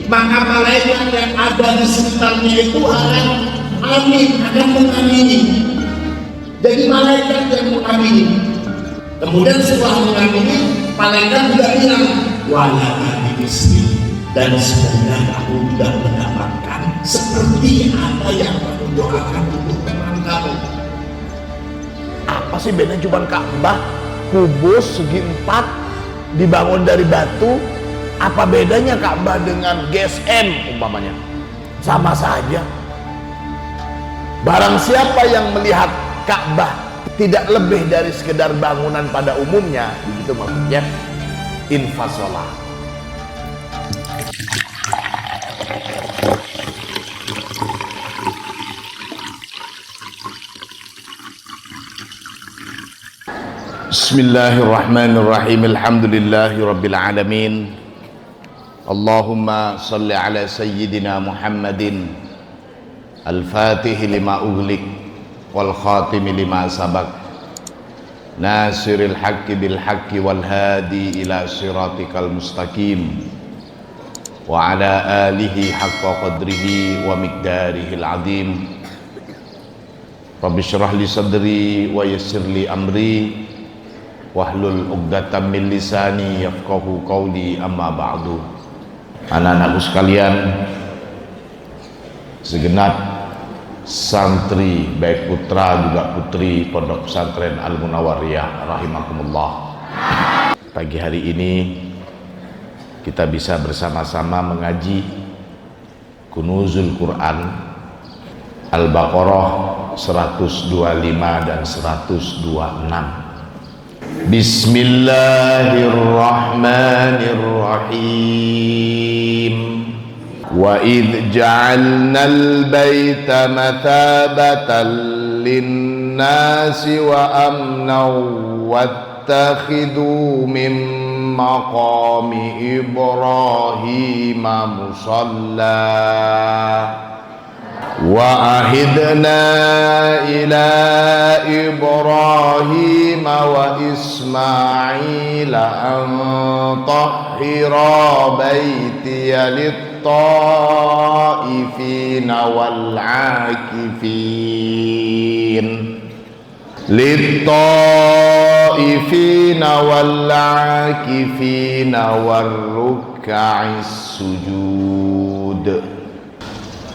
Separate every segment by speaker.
Speaker 1: maka malaikat yang ada di sekitarnya itu akan amin, akan mengamini. Jadi malaikat yang mengamini. Kemudian setelah mengamini, malaikat juga bilang, walakani misli, dan semoga kamu tidak mendapatkan seperti apa yang kamu doakan untuk teman kamu.
Speaker 2: Apa sih bedanya? Cuma Ka'bah, kubus segi 4, dibangun dari batu. Apa bedanya Ka'bah dengan GSM umpamanya? Sama saja. Barang siapa yang melihat Ka'bah tidak lebih dari sekedar bangunan pada umumnya, begitu maksudnya, infasolah. Bismillahirrahmanirrahim. Alhamdulillahi rabbil alamin. Allahumma salli ala sayyidina Muhammadin al-fatih lima ughliq wal khatim lima sabaq, nasiril haqqi bil haqqi wal hadi ila siratikal mustaqim, wa ala alihi haqqa qadrihi wa miqdarihil azim. Rabbi syrah li sadri wa yassir li amri wahlul 'uqdatam min lisani yafqahu qawli, amma ba'du. Anak-anakku sekalian, segenap santri baik putra juga putri Pondok Pesantren Al Munawwariyah rahimakumullah. Pagi hari ini kita bisa bersama-sama mengaji Kunuzul Quran Al-Baqarah 125 dan 126. Bismillahirrahmanirrahim. Wa idh ja'alnal baita mathabatan linnasi wa amnan wattakhidhu min maqami Ibrahim musalla wa ahidna ila Ibrahim wa Ismail an tahhira baitiya lit-taifina wal-'akifina war-ruk'is sujud.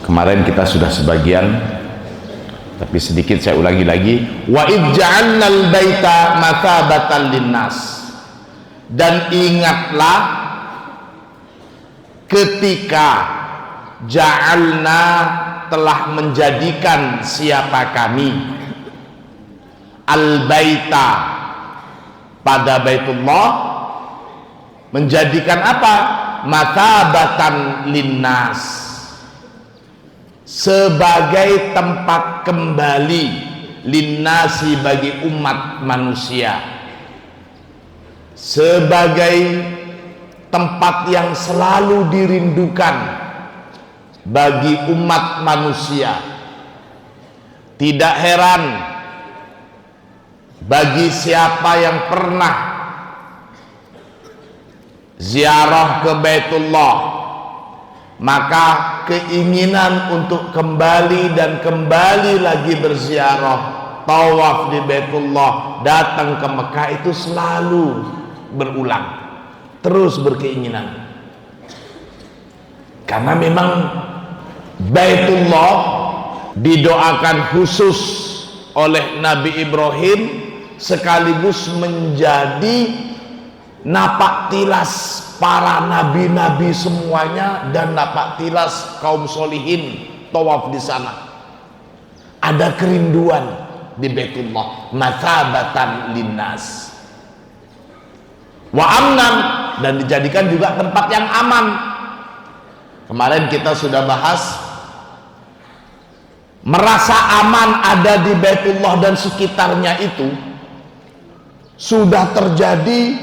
Speaker 2: Kemarin kita sudah sebagian, tapi sedikit saya ulangi lagi. Wa idh ja'alnal baita mathabatan linnas, dan ingatlah ketika ja'alna telah menjadikan siapa kami al baita pada Baitullah, menjadikan apa? Mathabatan linnas, sebagai tempat kembali linnasi bagi umat manusia, sebagai tempat yang selalu dirindukan bagi umat manusia. Tidak heran bagi siapa yang pernah ziarah ke Baitullah, maka keinginan untuk kembali dan kembali lagi berziarah, tawaf di Baitullah, datang ke Mekah itu selalu berulang, terus berkeinginan. Karena memang Baitullah didoakan khusus oleh Nabi Ibrahim, sekaligus menjadi napak tilas para nabi-nabi semuanya dan napak tilas kaum solihin tawaf di sana. Ada kerinduan di Baitullah, mathabatan linnas wa amnan, dan dijadikan juga tempat yang aman. Kemarin kita sudah bahas, merasa aman ada di Baitullah dan sekitarnya itu sudah terjadi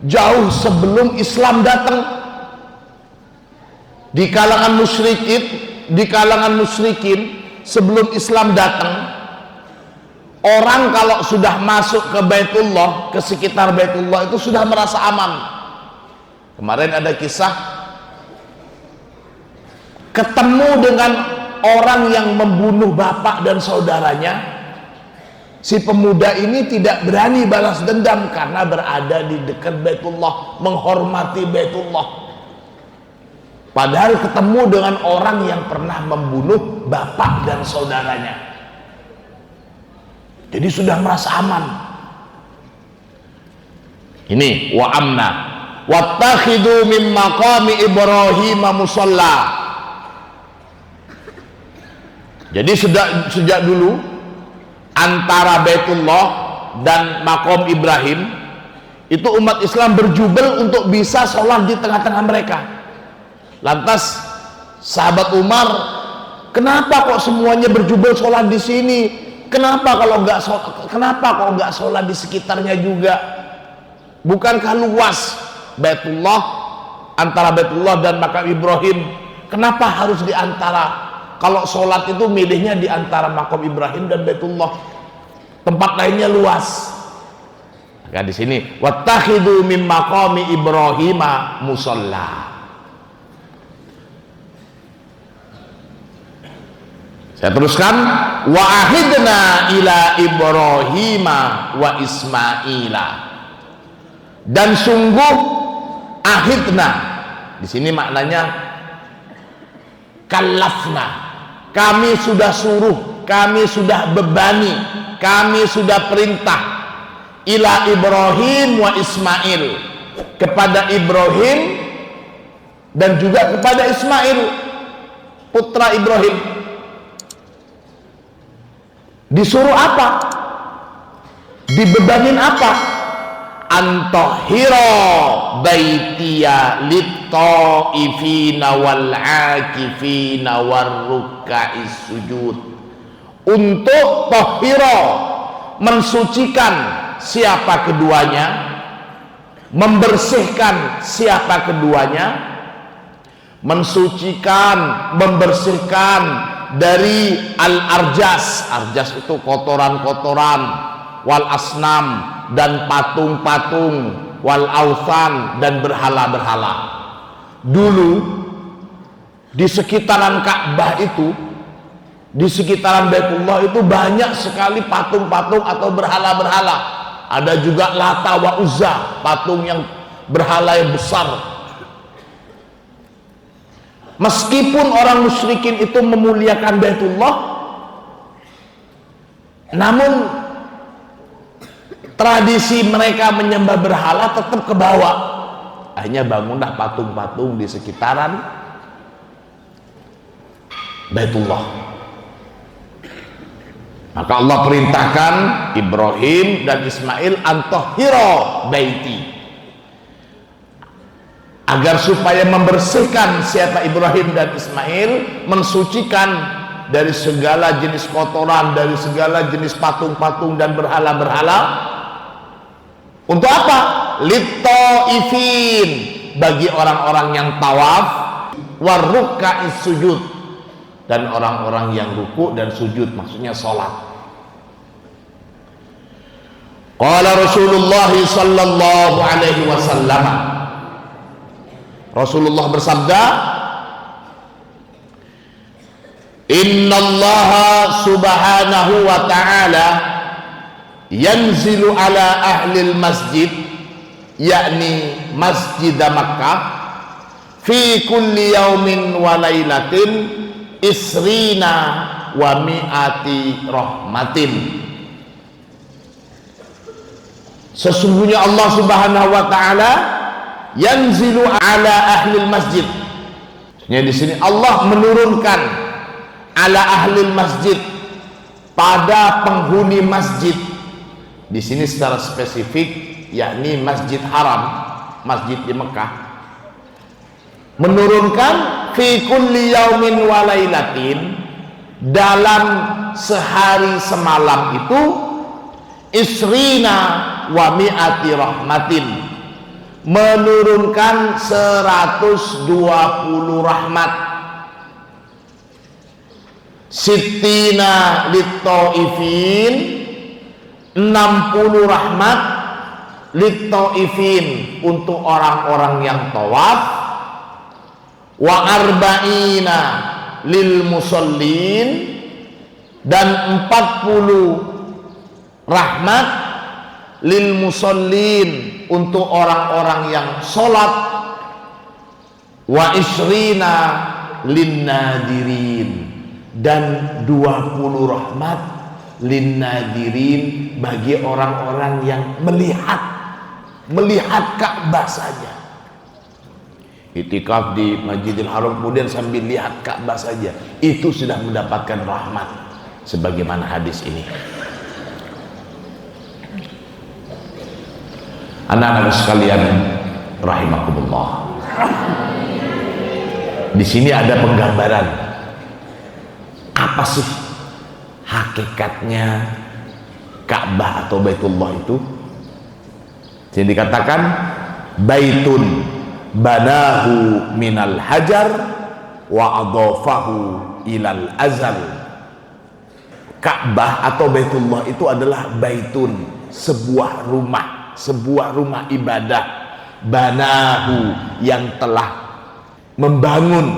Speaker 2: jauh sebelum Islam datang. Di kalangan musyrikin sebelum Islam datang, orang kalau sudah masuk ke Baitullah, ke sekitar Baitullah itu sudah merasa aman. Kemarin ada kisah ketemu dengan orang yang membunuh bapak dan saudaranya, si pemuda ini tidak berani balas dendam karena berada di dekat Baitullah, menghormati Baitullah. Padahal ketemu dengan orang yang pernah membunuh bapak dan saudaranya. Jadi sudah merasa aman. Ini wa amna wattakhidu min maqami Ibrahim musalla. Jadi sejak dulu antara Baitullah dan maqam Ibrahim itu umat Islam berjubel untuk bisa sholat di tengah-tengah mereka. Lantas sahabat Umar, kenapa kok semuanya berjubel sholat di sini? Kenapa kok nggak sholat di sekitarnya juga? Bukankah luas Baitullah, antara Baitullah dan makam Ibrahim? Kenapa harus di antara? Kalau sholat itu milihnya di antara makam Ibrahim dan Baitullah. Tempat lainnya luas. Maka di sini wattakhidu min maqami Ibrahim musalla. Saya teruskan, wa ahidna ila Ibrahima wa Ismaila. Dan sungguh ahidna, di sini maknanya kallafna, kami sudah suruh, kami sudah bebani, kami sudah perintah ila Ibrahim wa Ismail, kepada Ibrahim dan juga kepada Ismail putra Ibrahim. Disuruh apa? Dibebanin apa? Antahira baitiya lit-ta'ifina wal-'akifina war-ruka'is sujud. Untuk tahira, mensucikan siapa keduanya, membersihkan siapa keduanya, mensucikan, membersihkan dari al-arjas. Arjas itu kotoran-kotoran, wal asnam, dan patung-patung, wal authan, dan berhala-berhala. Dulu di sekitaran Ka'bah itu, di sekitaran Baitullah itu banyak sekali patung-patung atau berhala-berhala. Ada juga Lata wa Uzza, patung yang berhala yang besar. Meskipun orang musyrikin itu memuliakan Baitullah, namun tradisi mereka menyembah berhala tetap ke bawah. Akhirnya bangunlah patung-patung di sekitaran Baitullah. Maka Allah perintahkan Ibrahim dan Ismail antahira baiti, agar supaya membersihkan siapa Ibrahim dan Ismail, mensucikan dari segala jenis kotoran, dari segala jenis patung-patung dan berhala-berhala. Untuk apa? Lit-ta'ifin, bagi orang-orang yang tawaf, warruka'is sujud, dan orang-orang yang ruku dan sujud, maksudnya sholat. Qala Rasulullah sallallahu alaihi wasallam, Rasulullah bersabda, innallaha subhanahu wa ta'ala yanzilu ala ahlil masjid, yakni masjid Makkah, fi kulli yaumin wa lailatin isrina wa mi'ati rahmatin. Sesungguhnya Allah subhanahu wa ta'ala yanzilu ala ahlil masjid. Maksudnya di sini Allah menurunkan ala ahlil masjid, pada penghuni masjid. Di sini secara spesifik, yakni Masjid Haram, masjid di Mekah. Menurunkan fi kulli yaumin wa lailatin, dalam sehari semalam itu, isrina wa mi'ati rahmatin, menurunkan 120 rahmat. Sittina lit-ta'ifin, 60 rahmat lit-ta'ifin, untuk orang-orang yang tawaf. wa arba'ina lil musallin, dan 40 rahmat lil musallin untuk orang-orang yang sholat, wa isrina lin nadirin, dan 20 rahmat lin nadirin bagi orang-orang yang melihat Ka'bah saja. Itikaf di Masjidil Haram kemudian sambil lihat Ka'bah saja, itu sudah mendapatkan rahmat sebagaimana hadis ini. Anak-anak sekalian rahimakumullah, di sini ada penggambaran apa sih hakikatnya Ka'bah atau Baitullah itu. Jadi dikatakan baitun banahu minal hajar wa adhafahu ilal azal. Ka'bah atau Baitullah itu adalah baitun, sebuah rumah ibadah, banahu yang telah membangun.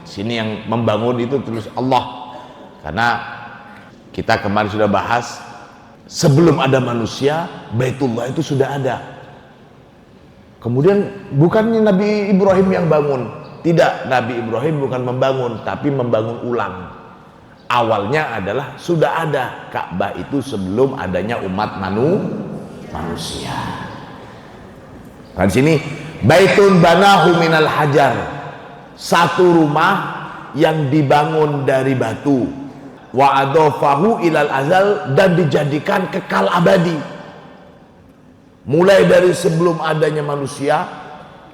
Speaker 2: Sini yang membangun itu terus Allah, karena kita kemarin sudah bahas sebelum ada manusia Baitullah itu sudah ada. Kemudian bukannya Nabi Ibrahim yang bangun, tidak, Nabi Ibrahim bukan membangun tapi membangun ulang. Awalnya adalah sudah ada Ka'bah itu sebelum adanya umat manusia. Nah, di sini baitun banahu minal hajar, satu rumah yang dibangun dari batu, wa adhafahu ilal azal, dan dijadikan kekal abadi. Mulai dari sebelum adanya manusia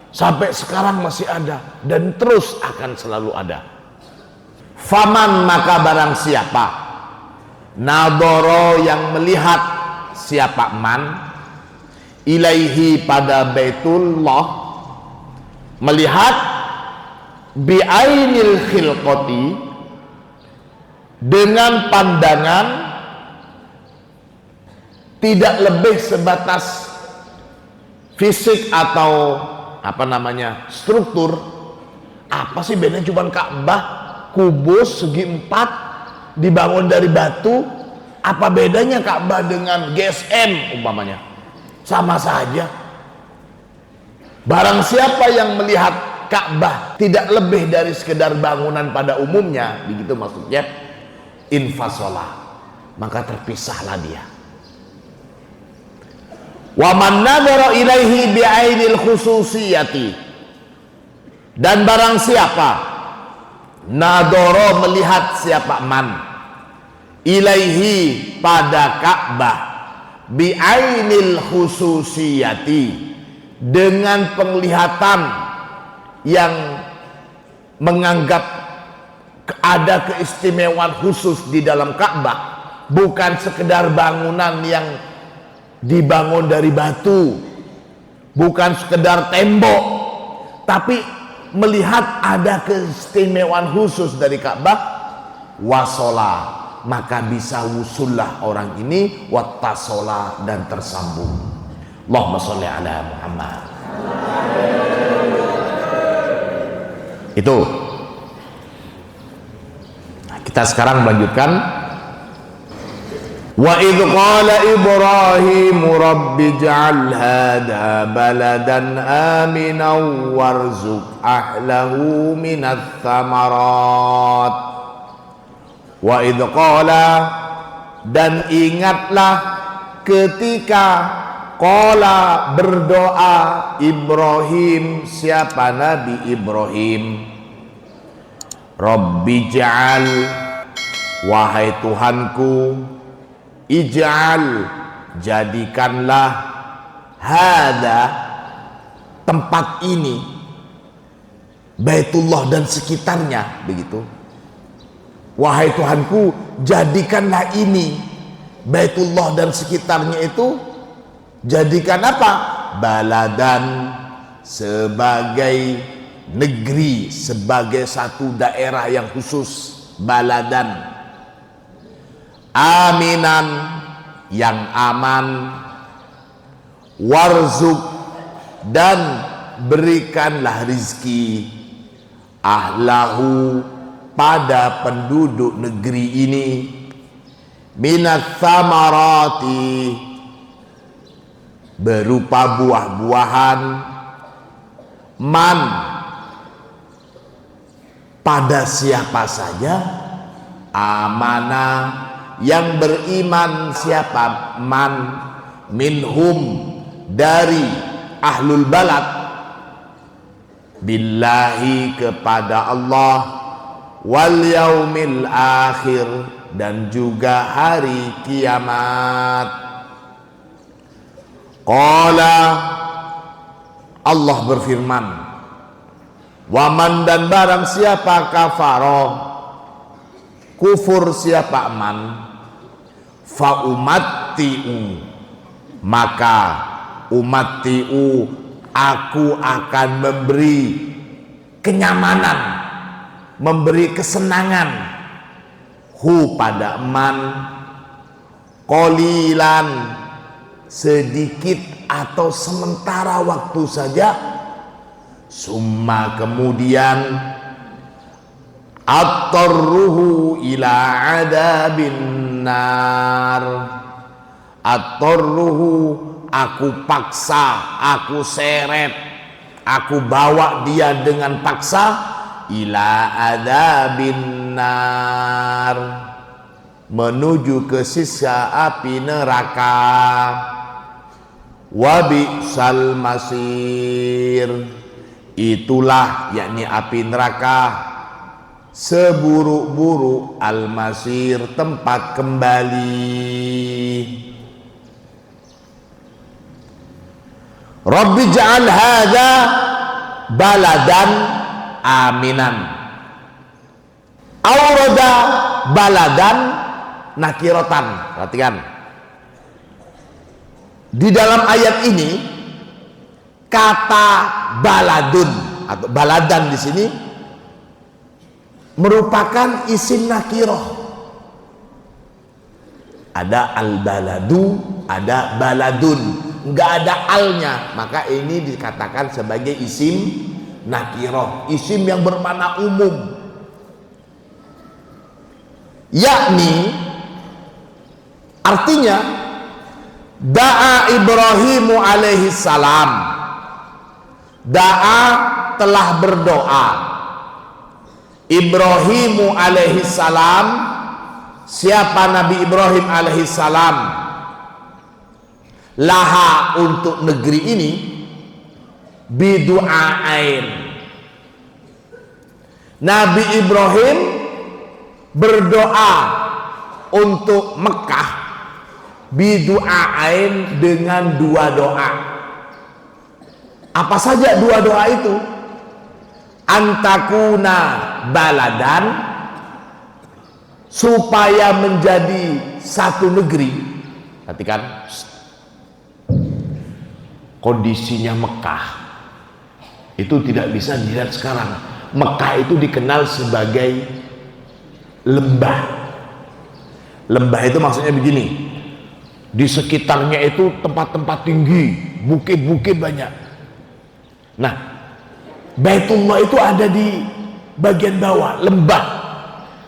Speaker 2: sampai sekarang masih ada dan terus akan selalu ada. Faman, maka barang siapa, nadoro, yang melihat, siapa man, ilaihi, pada Baitullah, melihat, bi'ainil khilqati, dengan pandangan tidak lebih sebatas fisik atau struktur. Apa sih bedanya cuma Ka'bah, kubus segi 4 dibangun dari batu? Apa bedanya Ka'bah dengan GSM umpamanya? Sama saja. Barang siapa yang melihat Ka'bah tidak lebih dari sekedar bangunan pada umumnya, begitu maksudnya, infasolah, maka terpisahlah dia. Wa man nadhara ilaihi bi'ainil khususiyati, dan barang siapa nadhara, melihat, siapa man, ilaihi, pada Ka'bah, bi'ainil khususiyati, dengan penglihatan yang menganggap ada keistimewaan khusus di dalam Ka'bah, bukan sekedar bangunan yang dibangun dari batu, bukan sekedar tembok, tapi melihat ada keistimewaan khusus dari Ka'bah, wasola, maka bisa wusullah orang ini, wattasola, dan tersambung. Allahumma sholli ala Muhammad. Itu. Nah, kita sekarang melanjutkan. Wa idh qala Ibrahim rabbi ij'al hadha baladan aminan warzuq ahlahu minats tsamarat. Wa idh qala, dan ingatlah ketika qala, berdoa, Ibrahim, siapa Nabi Ibrahim, rabbi ij'al, wahai Tuhanku, ij'al, jadikanlah, hada, tempat ini, Baitullah dan sekitarnya, begitu. Wahai Tuhanku, jadikanlah ini, Baitullah dan sekitarnya itu, jadikan apa? Baladan, sebagai negeri, sebagai satu daerah yang khusus, baladan, aminan, yang aman, warzuk, dan berikanlah rizki, ahlahu pada penduduk negeri ini minats samarati berupa buah-buahan, man pada siapa saja amanah yang beriman, siapa man minhum dari ahlul balad, billahi kepada Allah, wal yaumil akhir dan juga hari kiamat. Qala Allah berfirman, waman dan barang siapa kafaro kufur siapa man, fa umatti'u maka umatti'u aku akan memberi kenyamanan, memberi kesenangan hu pada man qalilan sedikit atau sementara waktu saja, summa kemudian attarruhu ila adabin nar, attarruhu aku paksa, aku seret, aku bawa dia dengan paksa ila adabin nar menuju ke sisa api neraka. Wabisal masir itulah yakni api neraka seburuk-buruk al masir tempat kembali. Rabbi ja'al hadza baladan aminan. Aurada baladan nakiratan. Perhatikan. Di dalam ayat ini kata baladun atau baladan di sini merupakan isim nakiroh. Ada al-baladu, ada baladun, nggak ada alnya, maka ini dikatakan sebagai isim nakiroh, isim yang bermakna umum. Yakni artinya da'a Ibrahimu alaihi salam, da'a telah berdoa Ibrahimu alaihi salam, siapa Nabi Ibrahim alaihi salam, laha untuk negeri ini, bidu'ain. Nabi Ibrahim berdoa untuk Mekah bidu'ain dengan dua doa. Apa saja dua doa itu? Antakuna baladan, supaya menjadi satu negeri. Perhatikan kondisinya Mekah itu tidak bisa dilihat sekarang. Mekah itu dikenal sebagai lembah. Lembah itu maksudnya begini, di sekitarnya itu tempat-tempat tinggi, bukit-bukit banyak. Nah, Baitullah itu ada di bagian bawah, lembah.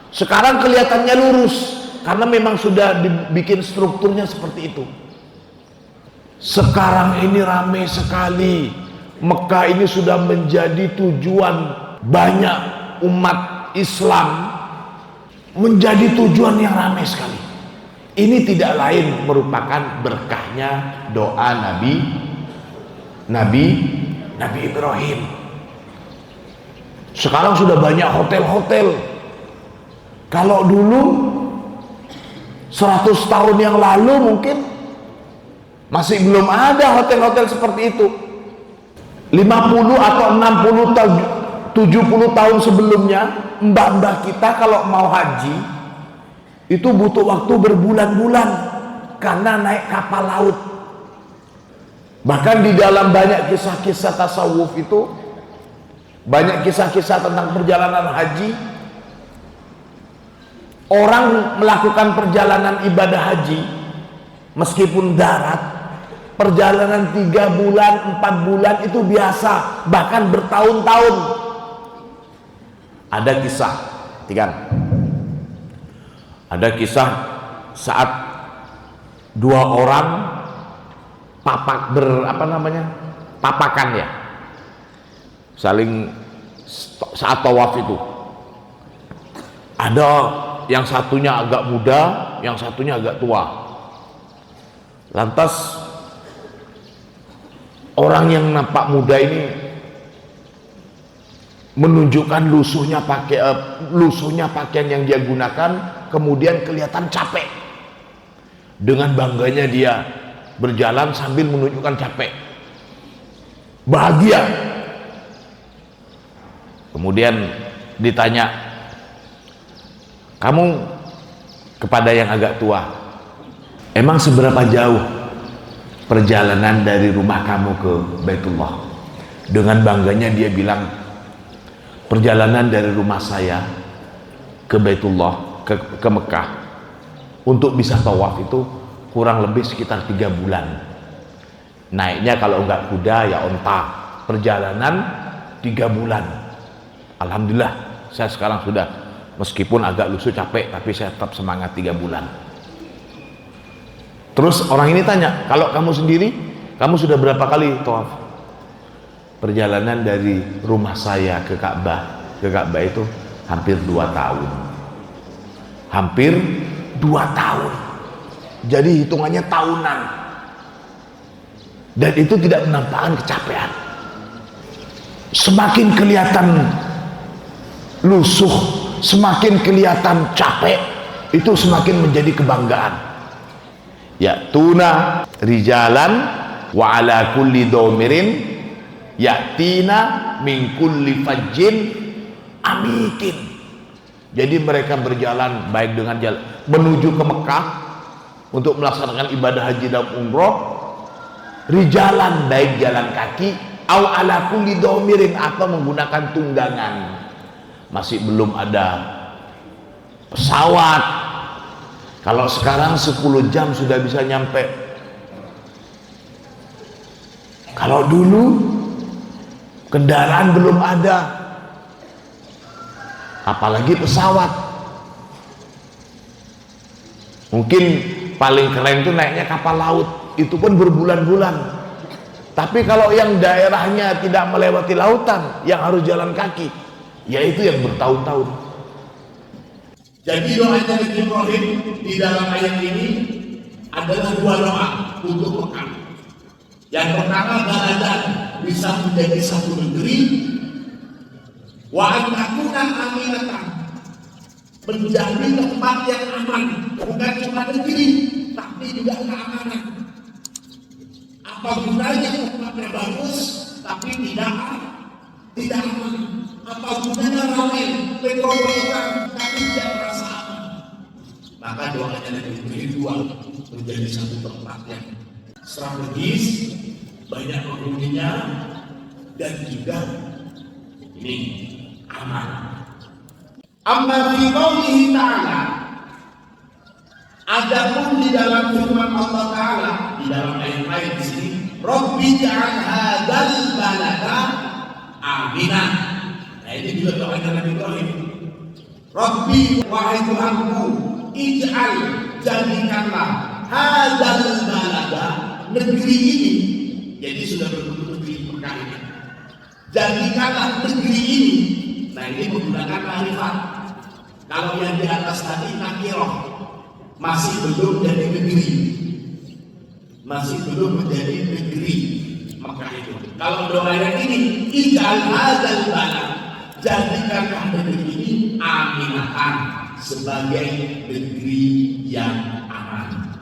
Speaker 2: Sekarang kelihatannya lurus karena memang sudah dibikin strukturnya seperti itu. Sekarang ini ramai sekali. Mekah ini sudah menjadi tujuan banyak umat Islam, menjadi tujuan yang ramai sekali. Ini tidak lain merupakan berkahnya doa Nabi Ibrahim. Sekarang sudah banyak hotel-hotel. Kalau dulu 100 tahun yang lalu mungkin masih belum ada hotel-hotel seperti itu. 50 atau 60 tahun, 70 tahun sebelumnya, mbak-mbak kita kalau mau haji itu butuh waktu berbulan-bulan karena naik kapal laut. Bahkan di dalam banyak kisah-kisah tasawuf itu, banyak kisah-kisah tentang perjalanan haji. Orang melakukan perjalanan ibadah haji meskipun darat, perjalanan 3 bulan, 4 bulan itu biasa, bahkan bertahun-tahun. Ada kisah, perhatikan. Ada kisah saat dua orang papakan ya, saling saat tawaf itu. Ada yang satunya agak muda, yang satunya agak tua. Lantas orang yang nampak muda ini menunjukkan lusuhnya pakaian yang dia gunakan, kemudian kelihatan capek. Dengan bangganya dia berjalan sambil menunjukkan capek, bahagia. Kemudian ditanya, kamu, kepada yang agak tua, emang seberapa jauh perjalanan dari rumah kamu ke Baitullah? Dengan bangganya dia bilang, perjalanan dari rumah saya ke Baitullah, ke Mekah, untuk bisa tawaf itu kurang lebih sekitar 3 bulan. Naiknya kalau enggak kuda ya onta, perjalanan 3 bulan. Alhamdulillah saya sekarang sudah, meskipun agak lusuh capek, tapi saya tetap semangat 3 bulan. Terus orang ini tanya, kalau kamu sendiri, kamu sudah berapa kali tawaf? Perjalanan dari rumah saya ke Ka'bah itu hampir 2 tahun. Hampir 2 tahun. Jadi hitungannya tahunan. Dan itu tidak menampakkan kecapean. Semakin kelihatan lusuh, semakin kelihatan capek, itu semakin menjadi kebanggaan. Ya tuna rijalan wa ala kulli domirin yatina min kulli fajjin amikin. Jadi mereka berjalan baik dengan jalan menuju ke Mekah untuk melaksanakan ibadah haji dan umroh, rijalan baik jalan kaki, au ala kulli domirin atau menggunakan tunggangan. Masih belum ada pesawat. Kalau sekarang 10 jam sudah bisa nyampe. Kalau dulu kendaraan belum ada, apalagi pesawat. Mungkin paling keren itu naiknya kapal laut, itu pun berbulan-bulan. Tapi kalau yang daerahnya tidak melewati lautan, yang harus jalan kaki, yaitu yang bertahun-tahun.
Speaker 1: Jadi doa Nabi Ibrahim di dalam ayat ini adalah 2 doa untuk Mekah. Yang pertama, Baladan bisa menjadi satu negeri, wa an takuna aminatan, menjadi tempat yang aman, bukan cuma negeri tapi juga keamanan. Apa gunanya tempatnya bagus tapi tidak aman? Apa gunanya ramai metropolitan tapi tidak merasa aman? Maka doanya Nabi Ibrahim menjadi satu tempat yang strategis, banyak penghuninya, dan juga ini aman. Amma fi qaulihi ta'ala, adapun di dalam firman Allah Ta'ala di dalam ayat lain di sini, Rabbi ja'al hadzal balada aminan. Nah ini juga doa Nabi Ibrahim. Rabbi, wahai Tuhanku, ij'al, jadikanlah hadzal balada, negeri ini. Jadi sudah berbentuk negeri Mekah ini. Jadikanlah negeri ini. Nah ini menggunakan ma'rifat. Kalau yang di atas tadi nakirah, masih belum jadi negeri, masih belum menjadi negeri Mekah itu. Kalau doa yang ini, ij'al hadzal balad, jadikanlah negeri ini aminatan, sebagai negeri yang aman.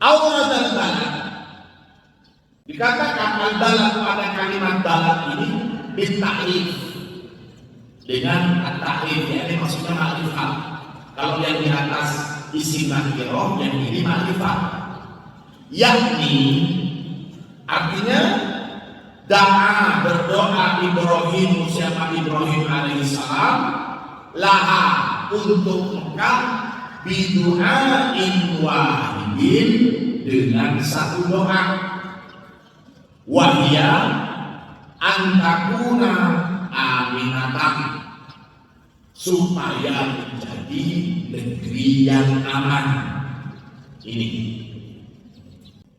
Speaker 1: Awradal balad, dikatakan al-balad pada kalimat balad ini bitta'rif, dengan at-ta'rif, yakni maksudnya ma'rifat. Kalau yang di atas isim nakirah, yang ini ma'rifat, yakni artinya da'a, berdoa Ibrahim, siapa Ibrahim alaihissalam, laha, untuk Mekah, bidu'ain wahidin, dengan satu doa, wahya antakuna aminatan, supaya menjadi negeri yang aman. Ini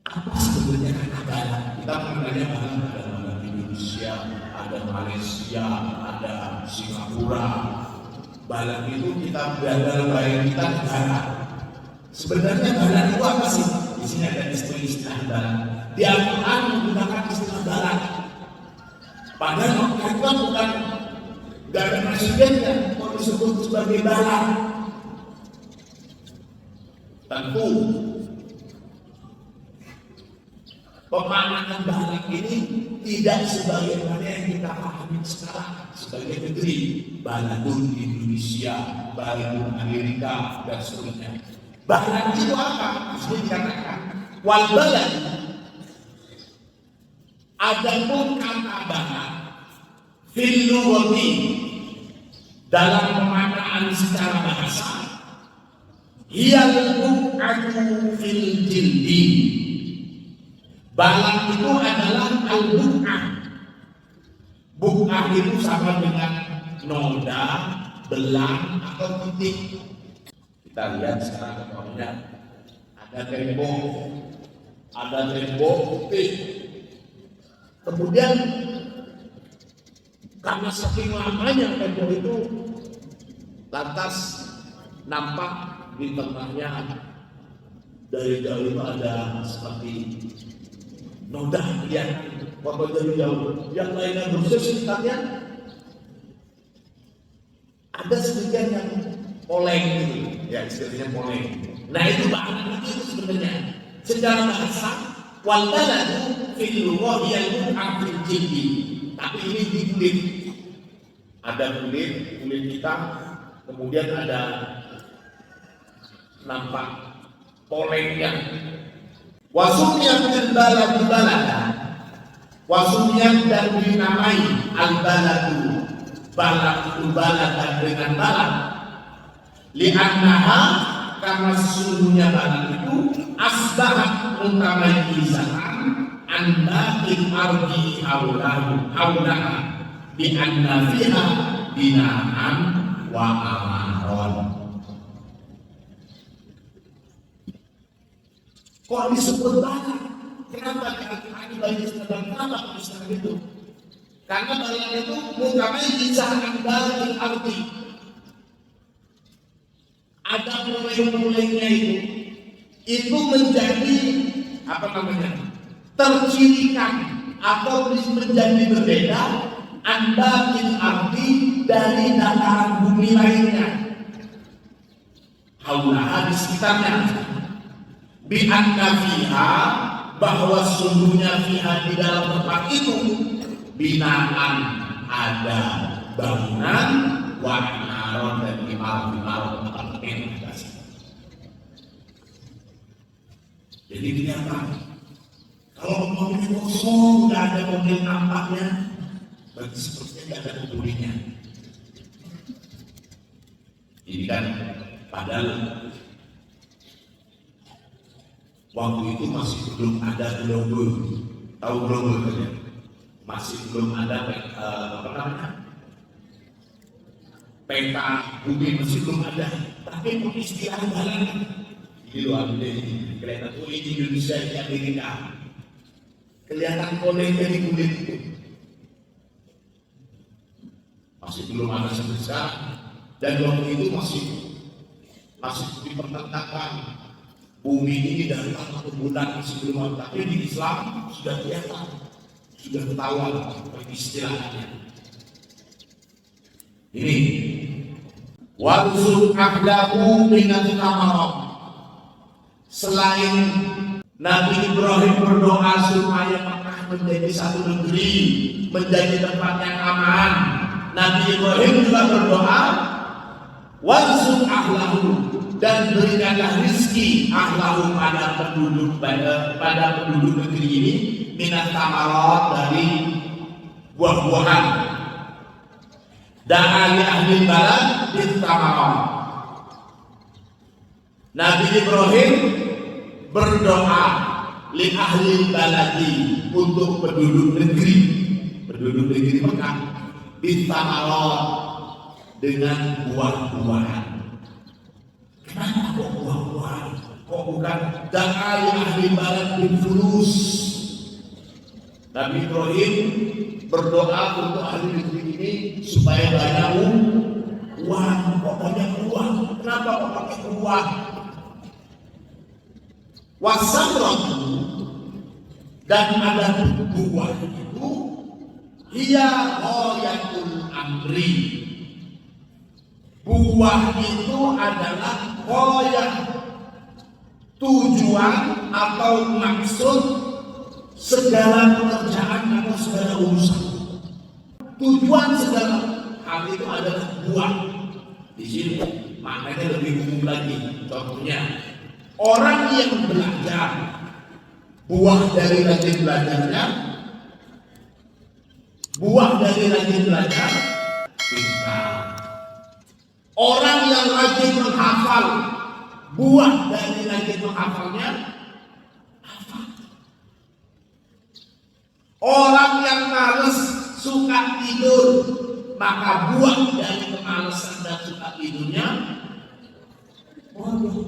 Speaker 1: apa sebenarnya kata balat? Kita mengenalnya balat, ada balat Indonesia, ada Malaysia, ada Singapura. Balat itu kita belajar bahasa kita negara. Sebenarnya balat itu apa sih? Di sini ada istilah balat. Di Al-Quran menggunakan istilah balat. Padahal kita bukan gak ada presidennya, mau disebut sebagai balat. Tentu pemaknaan balat ini tidak sebagaimana yang kita pahami sekarang sebagai negeri. Baladun Indonesia, baladun Amerika, dan seterusnya. Balat itu apa? Disini dikatakan wal balad. Adapun kata balat fil lughati dalam pemaknaan secara bahasa hiyal buq'atu fil jildi. Balat itu adalah al-buq'ah. Buq'ah itu sama dengan noda, belang atau titik. Kita lihat sekarang contohnya ada tembok putih. Kemudian karena saking lamanya tembok itu lantas nampak di tengahnya dari jauh itu ada seperti noda yang waktu dari jauh, yang lainnya berusaha sekitarnya ada sedikit yang poleng gitu, ya istilahnya poleng. Nah itu bahan itu sebenarnya secara bahasa wal baladu fil lughati al-buq'atu fil jildi. Tapi ini di kulit, ada kulit kita, kemudian ada nampak polengnya. Wasumiyat al-baladu balada, wasumiyat dan dinamai al-baladu balad itu balada dengan balad. Li'annaha karena sesungguhnya balad itu asbahat mutamayyizatan an-baqil ardi hawlaha bi'anna fiha bina'an wa amaron. Kok disebut balat? Kenapa di banyak sedang kenapa istilah itu? Karena balat itu mutamayyizatan an-baqil ardi. Ada mulai-mulainya itu menjadi apa namanya? Tercirikan atau menjadi berbeda an-baqil ardi dari dataran bumi lainnya. Haulaha di sekitarnya. Bi'anna fiha bahwa sungguhnya fiha di dalam tempat itu binaan ada bangunan wa naron dan imarat apartemen. Jadi ini apa? Kalau mobil kosong nggak ada mobil nampaknya, berarti sepertinya nggak ada penghuninya. Ini kan padahal waktu itu masih belum ada global, tahu global kan ya? Masih belum ada apa namanya? Peta bumi masih belum ada, tapi istilah balat ini loh ini kelihatan kulit Indonesia di Amerika, kelihatan polengnya di kulit itu masih belum ada sampai sekarang, dan waktu itu masih dipertentangkan bumi ini dari tanah ke bulan masih belum ada, tapi di Islam sudah kelihatan, sudah ketahuan istilahnya. Ini warzuq ahlahu minat tamarat. Selain Nabi Ibrahim berdoa supaya Mekah menjadi satu negeri, menjadi tempat yang aman, Nabi Ibrahim juga berdoa warzuq ahlahu, dan berikanlah rizki ahlahu pada penduduk negeri ini minat tamarat dari buah-buahan. Da'ali ahli balad bil tamarat. Nabi Ibrahim berdoa li ahli baladi untuk penduduk negeri Mekah bil tamarat dengan buah-buahan. Kenapa kok buah-buahan? Kok bukan da'ali ahli barat bin fulus? Nabi Ibrahim berdoa untuk ahli negeri ini supaya banyak uang, pokoknya uang. Kenapa kok pakai uang? Wasamratu, dan ada buah itu hiya ghayatul amri. Buah itu adalah ghayah, tujuan atau maksud segala pekerjaan atau segala urusan. Tujuan segala hal itu adalah buah. Di sini maknanya lebih umum lagi. Contohnya, orang yang belajar, buah dari rajin belajarnya, buah dari rajin belajar, pintar. Orang yang rajin menghafal, buah dari rajin menghafalnya, hafal. Orang yang malas suka tidur, maka buah dari kemalasan dan suka tidurnya bodoh.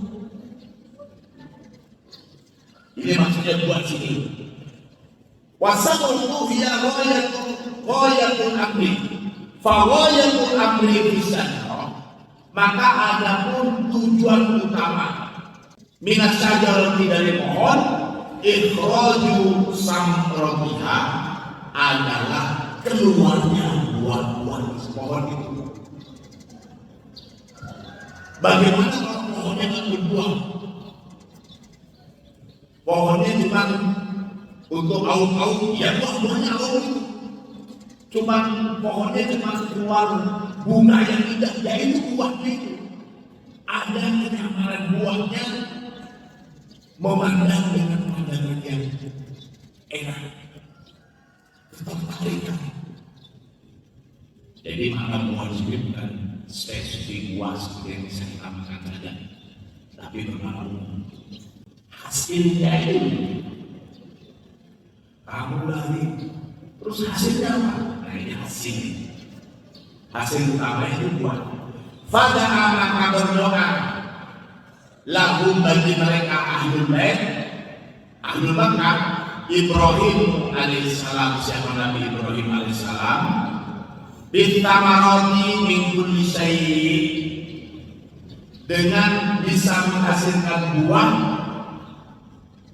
Speaker 1: Ini maksudnya buat sini. Wasamratu hiya ghayatul amri. Fa ghayatul amri bisyarah. Maka adapun tujuan utama minas syajarati dari pohon, ikhraju samratiha adalah keluarnya buah-buah pohon itu. Bagaimana kalau pohonnya tidak berbuah? Pohonnya cuma untuk aum-aum, ya buah-buahnya aum itu. Cuma pohonnya cuma keluar bunga yang indah, yaitu buahnya itu. Ada kenyamanan buahnya, memandang dengan pandangan yang enak, tertarik. Jadi maka mewajibkan bukan spesifik buah seperti yang bisa kita makan saja, tapi bermakna hasilnya itu. Kamu lari, terus hasilnya apa? Nah ini hasil. Hasil utama itu buah. Fada'a maka berdoa lahum bagi mereka ahlul bait, ahlul Makkah, Ibrahim alaihissalam, siapa Nabi Ibrahim alaihissalam, bitamaroti min kulli syai', dengan bisa menghasilkan buah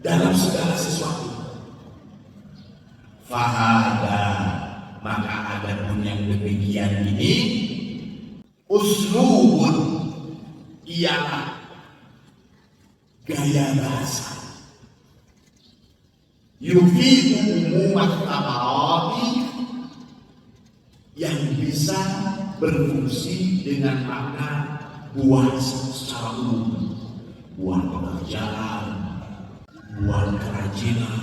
Speaker 1: dalam segala sesuatu. Fahada, maka ada pun yang demikian ini uslubun, ialah gaya bahasa yufidu umumat tamarati, yang bisa berfungsi dengan makna buah secara umum, buah pekerjaan, buah kerajinan,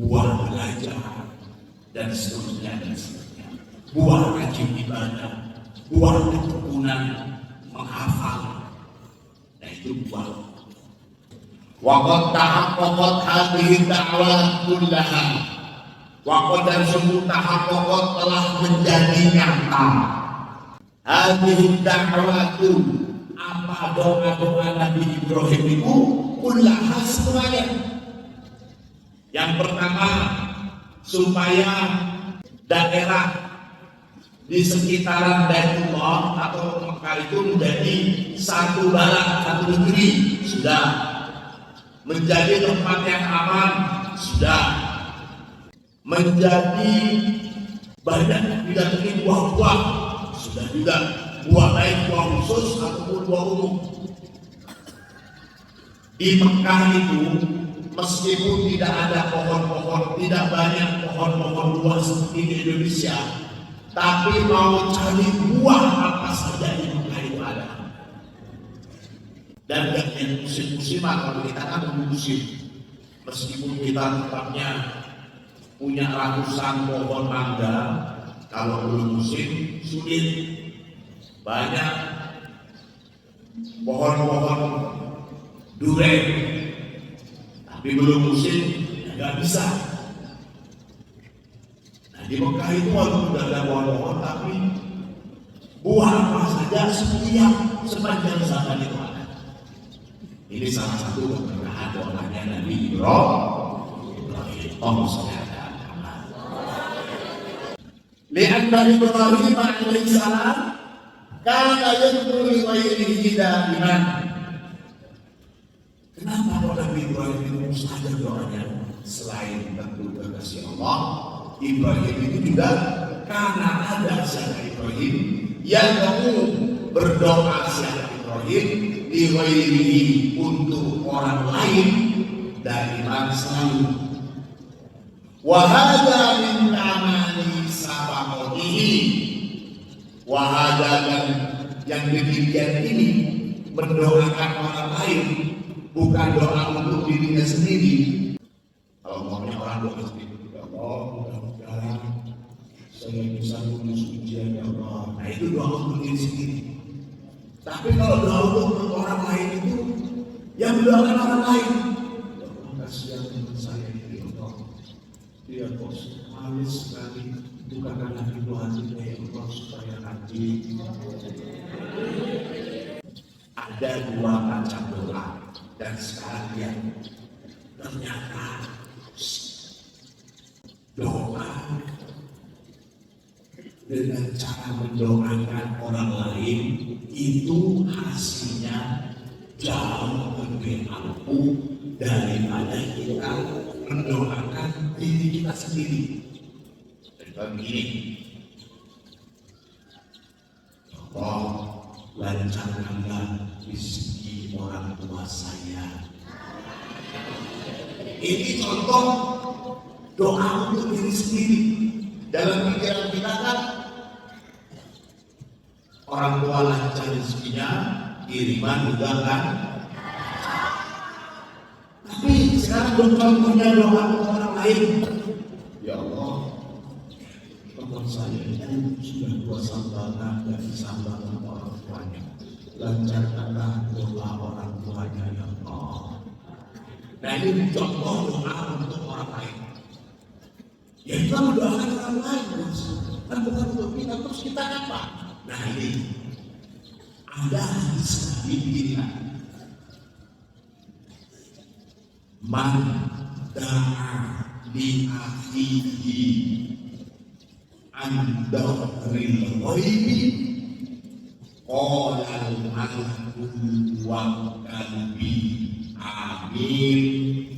Speaker 1: buah belajar, dan seterusnya dan seterusnya. Buah rajin ibadah, buah ketekunan, menghafal, nah itu buah. Waqad tahaqqaqat hadhihi da'wah kullaha, waqad dan sungguh tahaqqaqat telah menjadi nyata hadhihi da'watu, apa doa-doa Nabi Ibrahim itu kullaha, semuanya. Yang pertama, supaya daerah di sekitaran Baitullah atau Mekah itu menjadi satu balad, satu negeri, sudah. Menjadi tempat yang aman, sudah. Menjadi banyak didatangi buah-buah, sudah juga. Buah baik, buah khusus ataupun buah umum. Di Mekah itu meskipun tidak ada pohon-pohon, tidak banyak pohon-pohon buah seperti di Indonesia, tapi mau cari buah apa saja di Mekah itu ada. Dan yang musim-musiman, kalau kita kan musim, meskipun kita tempatnya punya ratusan pohon mangga, kalau belum musim sulit. Banyak pohon-pohon durian, tapi belum musim nggak bisa. Nah di Mekah itu walaupun sudah ada pohon-pohon, tapi buah apa saja setiap sepanjang zaman itu ada. Ini salah satu keberkahan doanya Nabi Ibrahim. Oh, lianna Ibrahim alaihissalam kana yad'u li ghairihi da'iman. Kenapa Nabi Ibrahim itu mustajab doanya? Selain tentu kekasih Allah, Ibrahim itu juga karena ada siapa Ibrahim yang kamu berdoa siapa Ibrahim li ghairihi untuk orang lain dari selalu. Wa hadza min amali sabaqatihi. Wa hadza, dan yang demikian ini mendoakan orang lain, bukan doa untuk dirinya sendiri. Kalau maunya orang doa sendiri, ya Allah, mudah-mudahan saya bisa lulus ujian, ya Allah. Nah, itu doa untuk diri sendiri. Tapi kalau doa untuk orang lain itu yang mendoakan orang lain, ya Allah, kasihan teman saya ini, ya Allah, dia bos halus sekali, bukan lagi doa kita, ya Allah, supaya nanti. Ada dua macam doa, dan sekalian ternyata doa dengan cara mendoakan orang lain itu hasilnya jauh lebih ampuh daripada kita mendoakan diri kita sendiri. Dan begini, Allah, lancarkanlah rezeki orang tua saya. Ini contoh doa untuk diri sendiri. Dalam pikiran kita kan orang tua lancar rezekinya, kiriman juga kan. Tapi sekarang contohnya doa untuk orang lain. Ya Allah, teman saya itu sudah puasa banget dan disambangkan orang tuanya. Lancarkanlah doa orang tuanya, ya Allah. Nah, ini contoh doa untuk orang lain. Ya, kita mendoakan orang lain, kan bukan untuk kita. Terus kita apa? Nah, ini ada hadis Nabi man da'a li akhihi an dhahril ghaibi qala al-malaku wa qalbi amin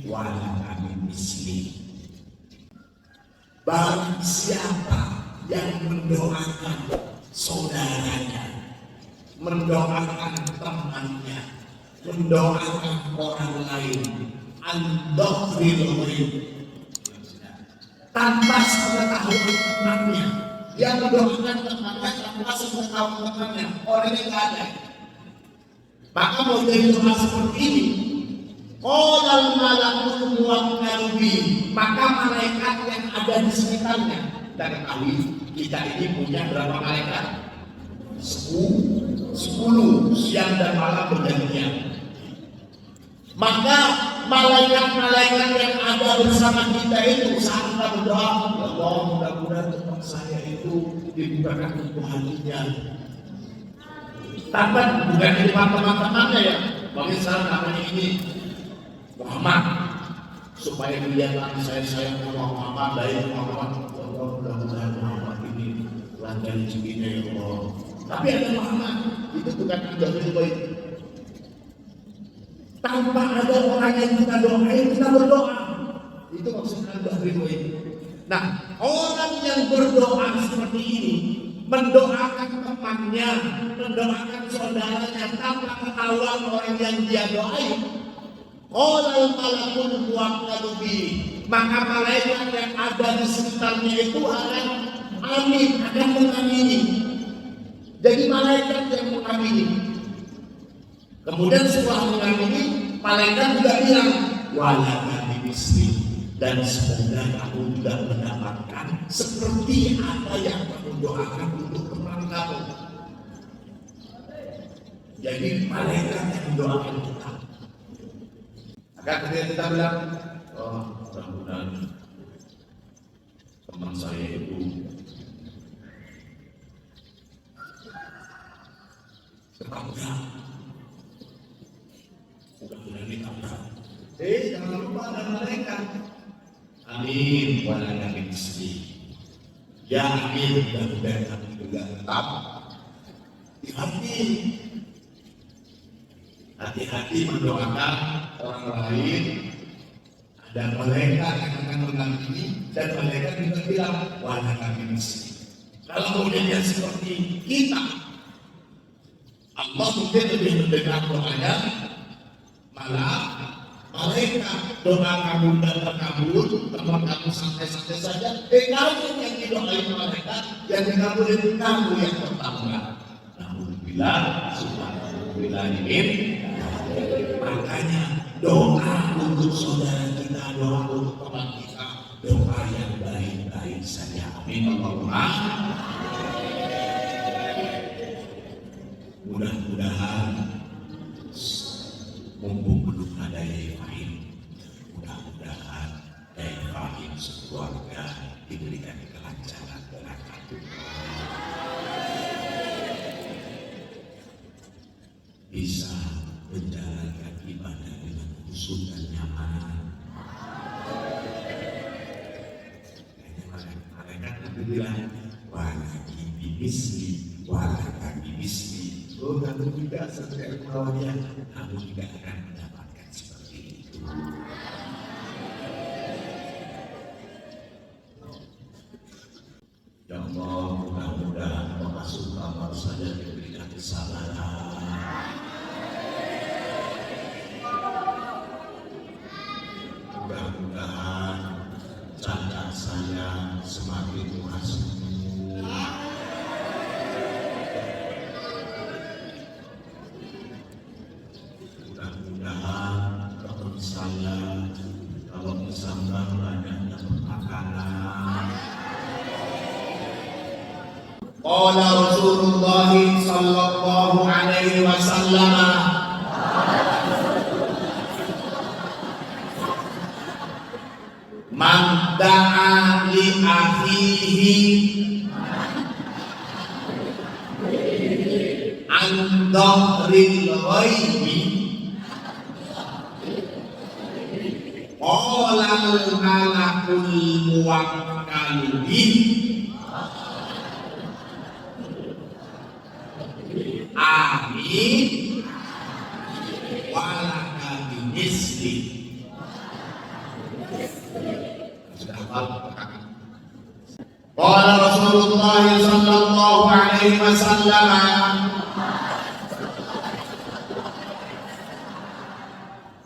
Speaker 1: wa amin misli. Barang siapa yang mendoakan saudaranya, mendoakan temannya, mendoakan orang lain, an-dhahril ghaib, tanpa sepengetahuan temannya, yang mendoakan temannya tanpa sepengetahuan temannya, orangnya tidak ada, maka mau jadi doa seperti ini. Qolal malakul muwakkalubi, maka malaikat yang ada di sekitarnya. Kita ketahui kita ini punya berapa malaikat? 10 siang dan malam bergantian. Maka malaikat-malaikat yang ada bersama kita itu saat kita berdoa, ya Allah, mudah-mudahan teman saya itu dibukakan pintu hatinya. Tanpa bukan di depan teman-temannya ya, bagi saya namanya ini Muhammad, supaya kelihatan saya sayang sama Muhammad, baik Muhammad. Ya Allah, mudah-mudahan Muhammad ini lancar rezekinya, ya Allah. Tapi ada Muhammad, itu bukan menjadi baik. Tanpa ada orang yang kita doain, kita berdoa. Itu maksudnya dari baik. Nah, orang yang berdoa seperti ini, mendoakan temannya, mendoakan saudaranya tanpa ketahuan orang yang dia doain, qolal malakul muwakkalubi, maka malaikat yang ada di sekitarnya itu akan amin, akan mengamini. Jadi malaikat yang mengamini. Kemudian setelah mengamini, malaikat juga bilang, walakani misli, dan semoga kamu juga mendapatkan seperti apa yang kamu doakan untuk teman kamu. Jadi malaikat yang mendoakan kita. Maka ketika kita bilang, oh, mudah-mudahan teman saya itu Setabrak. Mudah-mudahan ditabrak. Jangan lupa ada malaikat. Amin. Wala nabi bismi. Ya amin. Mudah-mudahan kami juga tetap hati-hati mendoakan orang lain. Dan mereka yang akan mengampuni, dan mereka juga bilang wala kami miskin. Kalau kemudian seperti kita, Allah mungkin lebih mendengar doanya, malah mereka doa kamu dan terkabul, teman kamu santai-santai saja. Kamu yang didoain mereka, yang dikabulin kamu yang pertama. Namun bila subhanallah ini, makanya doa untuk saudara kita, doa untuk teman kita, doa yang baik-baik saja. Amin Allahumma. Mudah-mudahan mumpung belum ada Yai Fahim, mudah-mudahan Yai Fahim sekeluarga diberikan kelancaran berkah. Bisa menjalankan ibadah dengan khusyuk dan nyaman. Mereka bilang, walaki bimisli, walaki bismi. Oh, kamu juga seperti kawannya, kamu juga akan mendapatkan seperti itu. Ya Allah, mudah-mudahan masuk kamar saja diberikan kesabaran. Mudah-mudahan cacat saya semakin masuk. Mudah-mudahan teman saya kalau bersama banyaknya makanan. Qala Rasulullah sallallahu alaihi wasallam, man da'a li akhihi an dhahril ghaibi qala al-malakul muwakkalu bihi amin walaka bimisli. Qala Rasulullah sallallahu alaihi wasallam,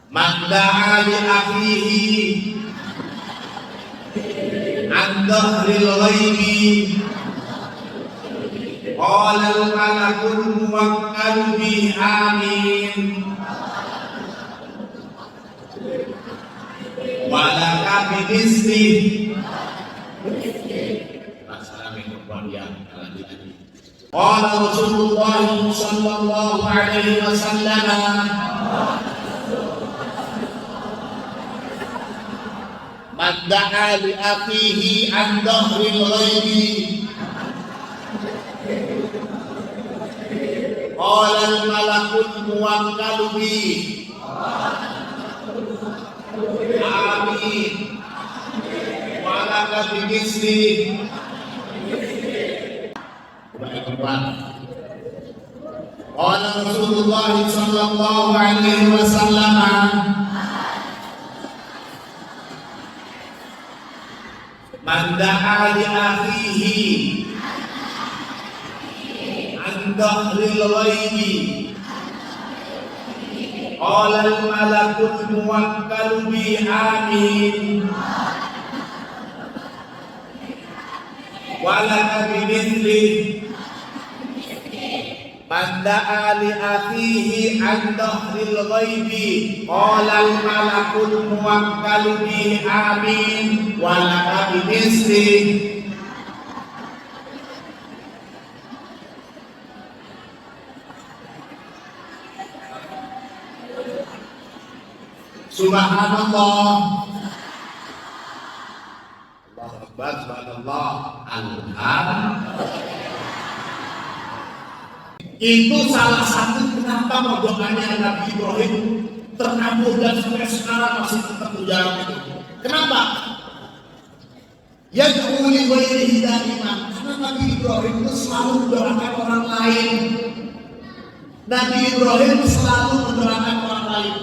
Speaker 1: man da'a li akhihi an dhahril ghaibi qala al-malakul muwakkalu bihi amin walaka bimisli. Qala Rasulullah sallallahu alaihi wasallam, man da'a li akhihi an dhahril ghaibi qala al-malakul muwakkalu bihi amin walaka bimisli. Qala Rasulullah sallallahu alaihi wasallam, man da'a li akhihi an dhahril ghaibi qala al-malakul muwakkalu bihi amin walaka bimithli. Man da'a li akhihi an dhahril ghaibi qala al-malakul muwakkalu bihi amin walaka bimithli. Subhanallah, Allahu Akbar, subhanallah, alhamdulillah. Itu salah satu kenapa doanya Nabi Ibrahim terkabul dan sampai sekarang masih tetap menjawab itu. Kenapa? Ya kemudian boleh iman. Karena Nabi Ibrahim itu selalu mendoakan orang lain. Nabi Ibrahim selalu mendoakan orang lain.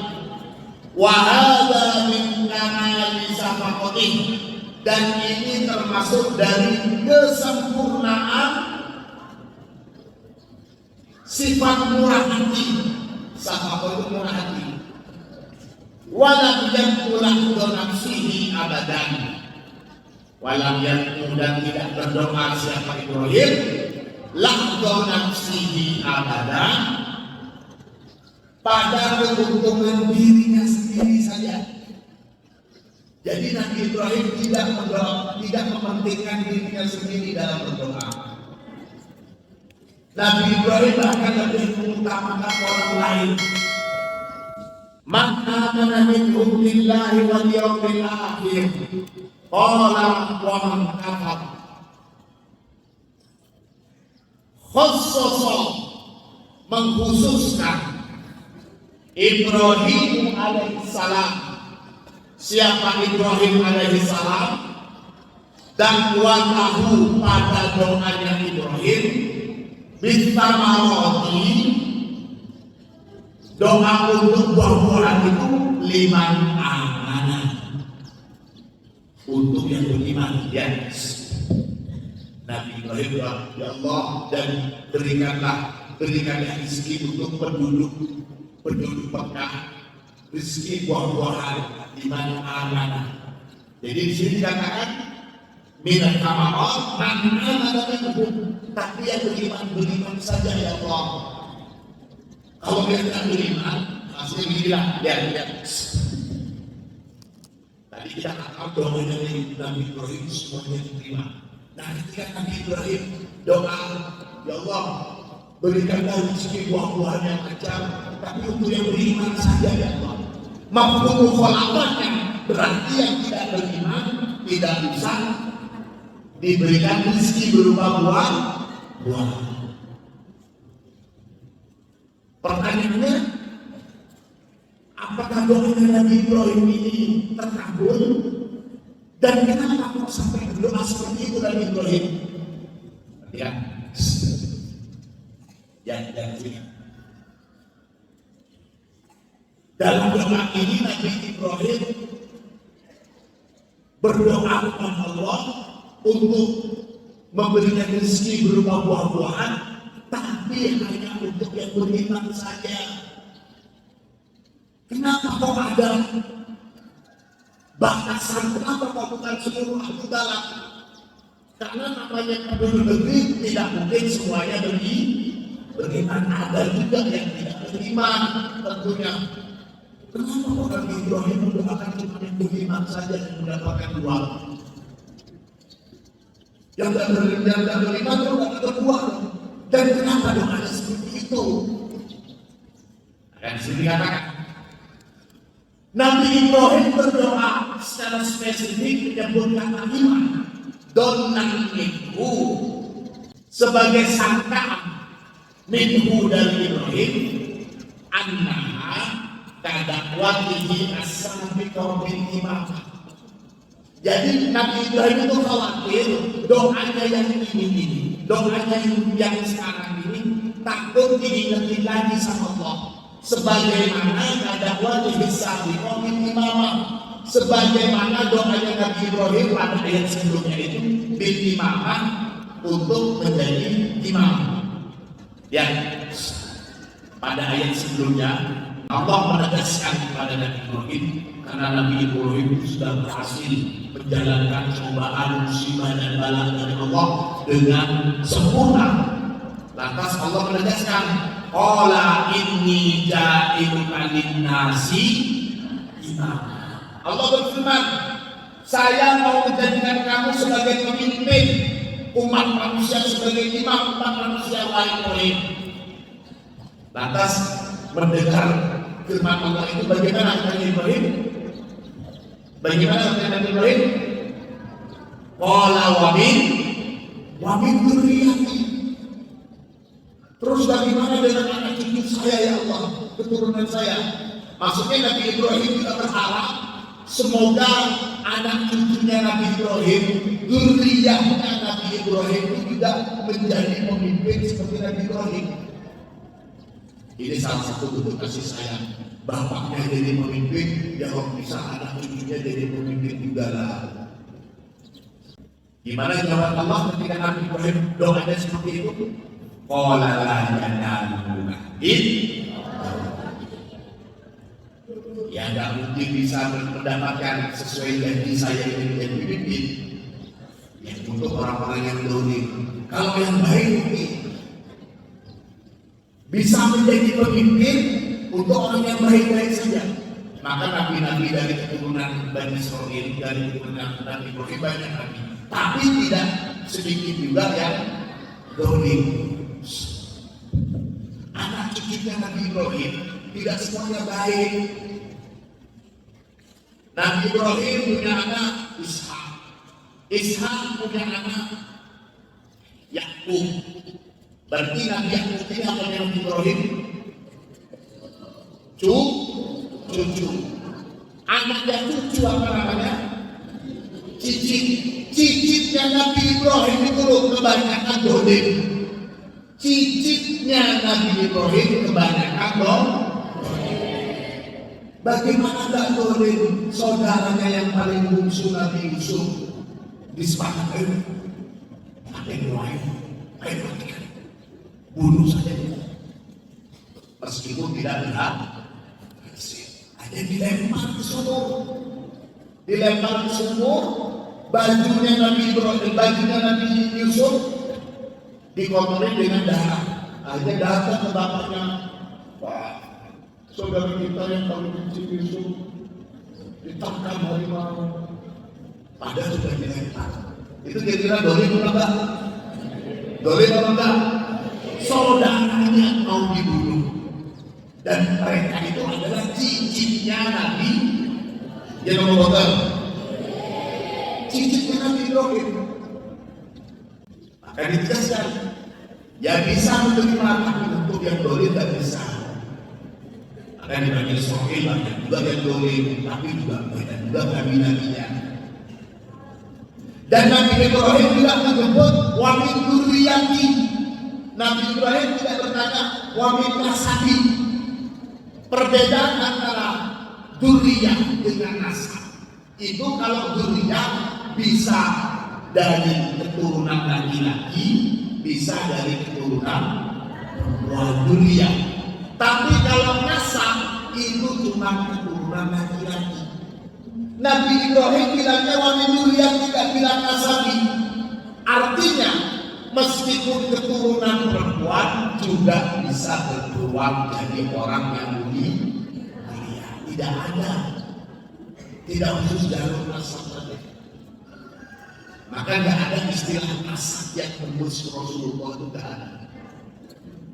Speaker 1: Wahada min kamali syafaqatih, dan ini termasuk dari kesempurnaan sifat murah hati. Syafaqah itu murah hati. Walam yakulahu nafsihi abadan. Walam yakul, dan tidak berdoa siapa Ibrahim lahdo nafsihi abadan, pada keuntungan dirinya sendiri saja. Jadi Nabi Ibrahim tidak mementingkan dirinya sendiri dalam berdoa. Nabi Ibrahim bahkan lebih mengutamakan orang lain. Man amana minhum billahi wal yawmil akhir qala wa man kafar. Khususnya mengkhususkan Ibrahim alaihissalam. Siapa Ibrahim alaihissalam? Dan watahu, pada doanya Ibrahim bisamaroti, doa untuk buah-buahan itu liman amanah, untuk yang beriman. Ya, Nabi Ibrahim doa, ya Allah, dan berikanlah rezeki untuk penduduk Mekah, rezeki buah-buahan liman amanah. Jadi di sini dikatakan minat kamarat mana minhum, tapi yang beriman saja ya Allah. Kalau dia tidak beriman, maksudnya bilang lihat. Tadi kita katakan doa dari Nabi Ibrahim semuanya diterima. Nah, ketika Nabi Ibrahim doa, ya Allah, berikanlah rezeki buah-buahan yang lancar, tapi untuk yang beriman saja ya Allah. Mafhum mukhalafahnya berarti yang tidak beriman tidak bisa diberikan rezeki berupa buah. Pertanyaannya, apakah doa Nabi Ibrahim ini terkabul? Dan kenapa kok sampai berdoa seperti itu Nabi Ibrahim? Ya. Dalam doa ini Nabi Ibrahim berdoa kepada Allah untuk memberikan rezeki berupa buah-buahan, tapi hanya untuk yang beriman saja. Kenapa kok ada batasan? Kenapa kok bukan seluruh ahli dalam? Karena namanya penduduk negeri tidak mungkin semuanya beriman. Ada juga yang tidak beriman tentunya. Kenapa kok Nabi Ibrahim mendoakan cuma yang beriman saja yang mendapatkan uang? Yang tidak beriman itu tidak dapat uang. Dan kenapa doanya seperti itu? Dan sini katakan Nabi Ibrahim berdoa secara spesifik menyebutkan iman. Donan minhu, sebagai sangkaan minhu dari Ibrahim, annaha kadakwatihi as-sabiqah bil imamah. Jadi Nabi Ibrahim itu khawatir doanya yang ini, doanya yang sekarang ini takut diingetin lagi sama Allah. Sebagaimana kadakwatihi as-sabiqah bil imamah, sebagaimana doanya Nabi Ibrahim pada ayat sebelumnya itu bil imamah, untuk menjadi imam. Ya, pada ayat sebelumnya Allah menegaskan kepada Nabi Ibrahim, karena Nabi Ibrahim sudah berhasil menjalankan cobaan, musibah dan bala dari Allah dengan sempurna. Lantas Allah menegaskan, qala inni ja'iluka lin-nasi imam. Allah berfirman, saya mau menjadikan kamu sebagai pemimpin umat manusia, sebagai imam umat manusia lain. Lantas mendengar firman Allah itu, bagaimana Nabi Ibrahim? Bagaimana Nabi Ibrahim? Qala wa min dzurriyyati. Terus bagaimana dengan anak cucu saya ya Allah, keturunan saya? Maksudnya Nabi Ibrahim juga berharap semoga anak cucunya Nabi Ibrahim, dzurriyyahnya Nabi Ibrahim itu juga menjadi pemimpin seperti Nabi Ibrahim. Ini salah satu bentuk kasih sayang. Bapaknya jadi pemimpin, ya kalau bisa anak cucunya jadi pemimpin juga lah. Gimana jawab Allah ketika Nabi Ibrahim doanya seperti itu? Qala la yanalu ya tidak mungkin bisa mendapatkan sesuai janji saya ini menjadi pemimpin. Ya untuk orang-orang yang dolim. Kalau yang baik mungkin bisa menjadi pemimpin untuk orang yang baik-baik saja. Maka nabi-nabi dari keturunan Bani Israil, dari keturunan Nabi Ibrahim banyak nabi. Tapi tidak sedikit juga yang dolim. Anak cucunya Nabi Ibrahim tidak semuanya baik. Nabi Ibrahim punya anak Ishak. Ishak punya anak Yakub. Berarti Nabi Yakub ini apa yang Nabi Ibrahim? Cucu. Anaknya cucu apa namanya? Cicit. Cicitnya Nabi Ibrahim itu kebanyakan dolim. Cicitnya Nabi Ibrahim kebanyakan dolim. Bagaimana tak dolim saudaranya yang paling bungsu Nabi Yusuf disepakati? Ada yang lain, ayo matikan, bunuh saja dia. Meskipun tidak benar, ada dilempar ke sumur, bajunya Nabi Ibrahim, bajunya Nabi Yusuf dikotori dengan darah. Akhirnya datang ke bapaknya, Pak, saudara kita yang paling kecil Yusuf ditangkap harimau, padahal sudah dilempar. Itu kira-kira dolim apa enggak? Dolim apa enggak? Saudaranya mau dibunuh, dan mereka itu adalah cicitnya Nabi. Dia ngomong betul, cicitnya Nabi Ibrahim. Maka ditegaskan, ya bisa menerima, tapi untuk yang dolim tidak bisa. Maka di Bani Israil banyak juga yang dolim, tapi juga banyak juga nabi-nabinya. Dan Nabi Ibrahim juga menyebut wa min dzurriyyati. Nabi Ibrahim tidak berkata wa min nasabi. Perbedaan antara dzurriyyah dengan nasab itu, kalau dzurriyyah bisa dari keturunan laki-laki, bisa dari keturunan dzurriyyah. Tapi kalau nasab itu cuma keturunan laki-laki. Nabi Ibrahim bilangnya wa min dzurriyyati, tidak bilang nasabi. Artinya meskipun keturunan perempuan juga bisa berpeluang jadi orang yang mulia. Tidak ada, tidak khusus jalur nasab saja. Maka tidak ada istilah nasab yang tembus Rasulullah, itu tidak ada.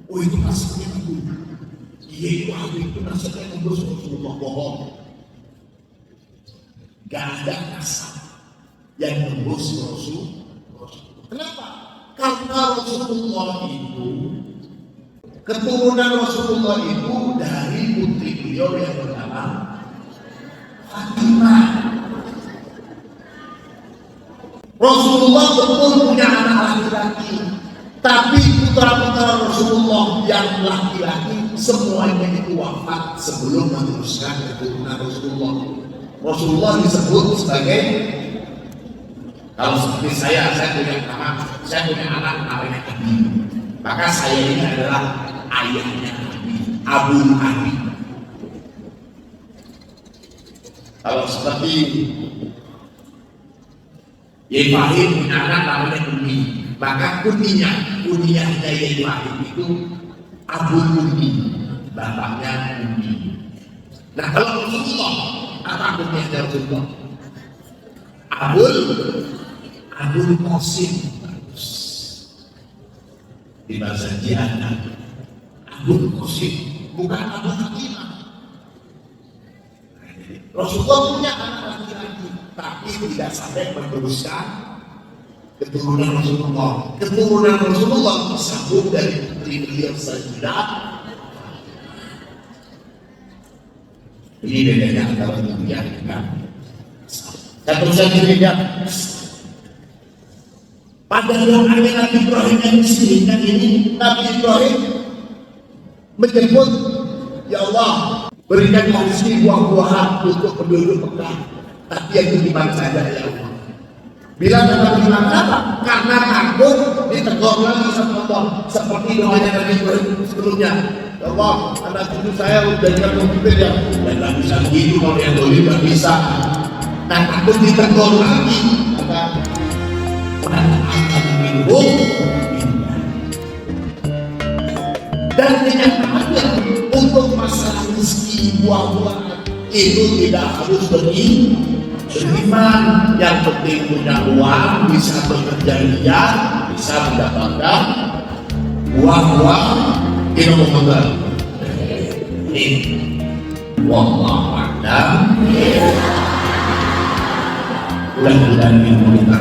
Speaker 1: Oh itu nasabnya Abu, iya itu nasabnya tembus Rasulullah, bohong. Gak ada nasab yang tembus Rasulullah. Kenapa? Karena Rasulullah itu, keturunan Rasulullah itu dari putri beliau yang bernama Fatimah. Rasulullah betul punya anak laki-laki, tapi putra-putra Rasulullah yang laki-laki semuanya itu wafat sebelum meneruskan keturunan Rasulullah. Rasulullah disebut sebagai, kalau seperti saya punya anak namanya Abi, maka saya ini adalah ayahnya Abi, Abu Abi. Kalau seperti Ibrahim punya anak namanya Umi, maka kunyahnya Ibrahim itu Abu Umi, bapaknya Umi. Nah kalau Rasulullah, apa kunyahnya Rasulullah? Abul Qasim. Di bahasa Jiana, Abul Qasim, bukan Abu Fatimah. Rasulullah punya anak laki-laki, tapi tidak sampai meneruskan keturunan Rasulullah. Keturunan Rasulullah tersambung dari putri istri beliau sejidat. Ini bedanya antara dunia dengan satu saja beda. Pada doa Nabi Ibrahim yang disebutkan ini, Nabi Ibrahim menyebut, ya Allah, berikan rezeki buah-buahan untuk penduduk Mekah, tapi yang beriman saja ya Allah. Bila Nabi bilang kenapa? Karena takut ditegur lagi sama Allah, seperti doanya Nabi Ibrahim sebelumnya. Ya Allah, anak cucu saya udah jadi pemimpin ya, dan nggak bisa begitu kalau yang boleh nggak bisa. Nah, takut ditegur lagi, maka dan kenyataannya untuk masalah rezeki buah-buahan itu tidak harus beriman. Yang penting punya uang, bisa bekerja liar, bisa mendapatkan buah-buah ilmu modal. Ini wallahu a'lam. Mudah-mudahan ilmu kita